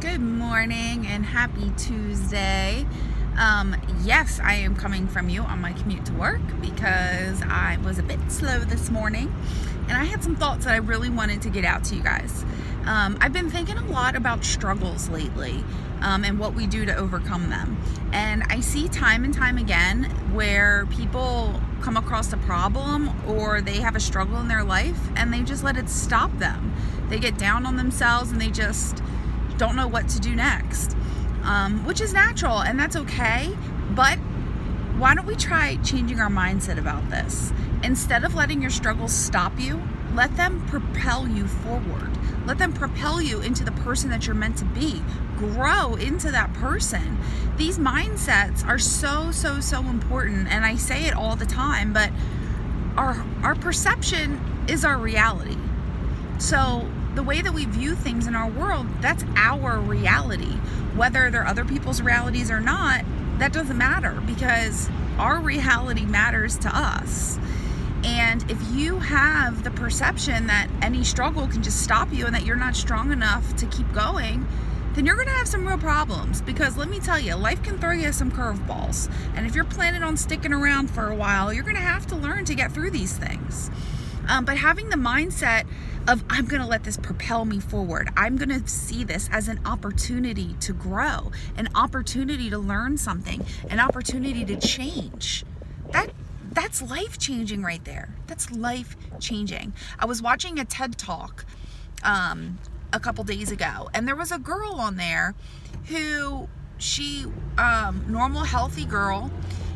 Good morning and happy Tuesday. Yes, I am coming from you on my commute to work because I was a bit slow this morning and I had some thoughts that I really wanted to get out to you guys. I've been thinking a lot about struggles lately and what we do to overcome them. And I see time and time again where people come across a problem or they have a struggle in their life and they just let it stop them. They get down on themselves and they just don't know what to do next, which is natural and that's okay. But why don't we try changing our mindset about this? Instead of letting your struggles stop you, let them propel you forward. Let them propel you into the person that you're meant to be. Grow into that person. These mindsets are so important, and I say it all the time, but our perception is our reality. So the way that we view things in our world, that's our reality. Whether they're other people's realities or not, that doesn't matter, because our reality matters to us. And if you have the perception that any struggle can just stop you and that you're not strong enough to keep going, then you're gonna have some real problems, because let me tell you, life can throw you some curveballs. And if you're planning on sticking around for a while, you're gonna have to learn to get through these things. But having the mindset of, I'm gonna let this propel me forward. I'm gonna see this as an opportunity to grow, an opportunity to learn something, an opportunity to change. That's life-changing right there. That's life-changing. I was watching a TED Talk a couple days ago, and there was a girl on there who, normal, healthy girl,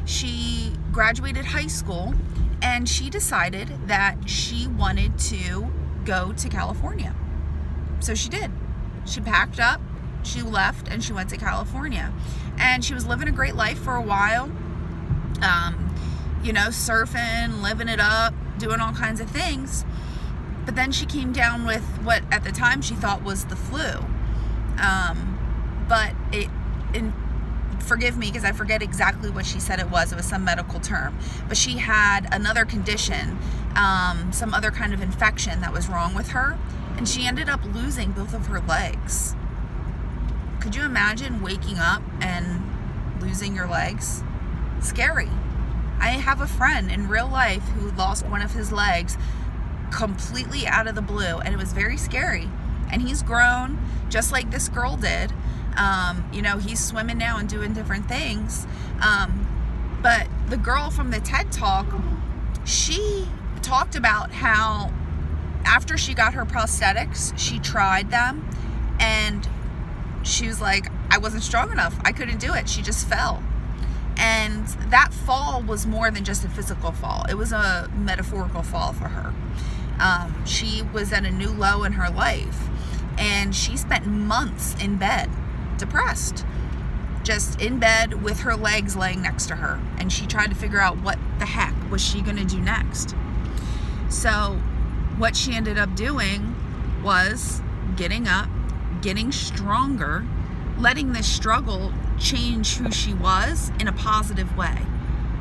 she graduated high school, and she decided that she wanted to go to California. So she did. She packed up, she left, and she went to California. And she was living a great life for a while, you know, surfing, living it up, doing all kinds of things. But then she came down with what at the time she thought was the flu. Forgive me because I forget exactly what she said it was. It was some medical term. But she had another condition, some other kind of infection that was wrong with her. And she ended up losing both of her legs. Could you imagine waking up and losing your legs? Scary. I have a friend in real life who lost one of his legs completely out of the blue, and it was very scary. And he's grown just like this girl did. You know, he's swimming now and doing different things. But the girl from the TED Talk, she talked about how after she got her prosthetics, she tried them and she was like, I wasn't strong enough. I couldn't do it. She just fell. And that fall was more than just a physical fall. It was a metaphorical fall for her. She was at a new low in her life, and she spent months in bed, depressed, just in bed with her legs laying next to her. And she tried to figure out what the heck was she going to do next. So what she ended up doing was getting up, getting stronger, letting this struggle change who she was in a positive way.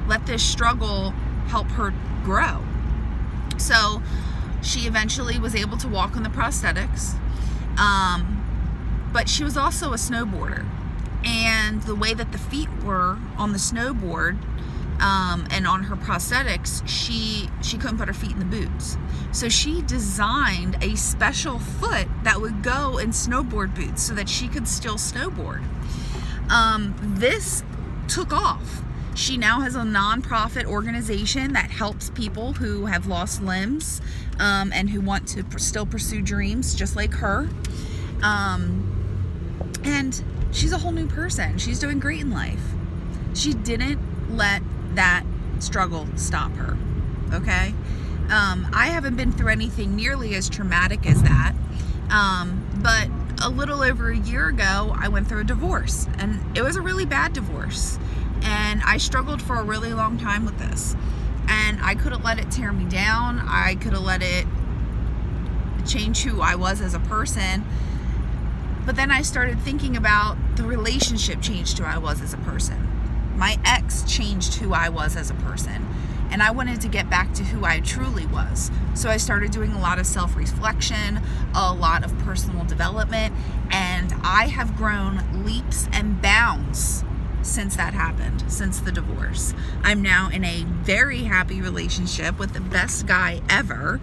Let this struggle help her grow. So she eventually was able to walk on the prosthetics, but she was also a snowboarder, and the way that the feet were on the snowboard and on her prosthetics, she couldn't put her feet in the boots. So she designed a special foot that would go in snowboard boots so that she could still snowboard. This took off. She now has a nonprofit organization that helps people who have lost limbs and who want to still pursue dreams just like her. And she's a whole new person. She's doing great in life. She didn't let that struggle stop her, okay? I haven't been through anything nearly as traumatic as that, but a little over a year ago, I went through a divorce, and it was a really bad divorce. And I struggled for a really long time with this. And I could have let it tear me down. I could have let it change who I was as a person. But then I started thinking about the relationship changed who I was as a person. My ex changed who I was as a person. and I wanted to get back to who I truly was. So I started doing a lot of self-reflection, a lot of personal development, and I have grown leaps and bounds since that happened, since the divorce. I'm now in a very happy relationship with the best guy ever,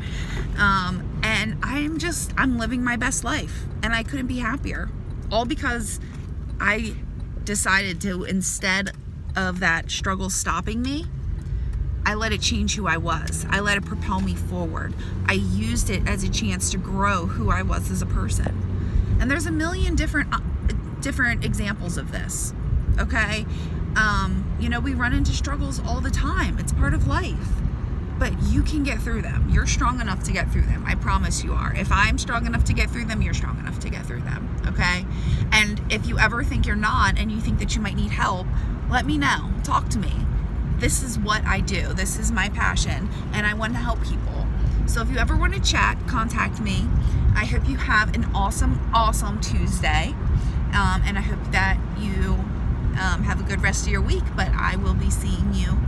and I'm living my best life, and I couldn't be happier, all because I decided to, instead of that struggle stopping me, I let it change who I was. I let it propel me forward. I used it as a chance to grow who I was as a person. And there's a million different examples of this, okay? You know, we run into struggles all the time. It's part of life. But you can get through them. You're strong enough to get through them. I promise you are. If I'm strong enough to get through them, you're strong enough to get through them, okay? And if you ever think you're not and you think that you might need help, let me know. Talk to me. This is what I do. This is my passion, and I want to help people. So if you ever want to chat, contact me. I hope you have an awesome Tuesday, and I hope that you have a good rest of your week, but I will be seeing you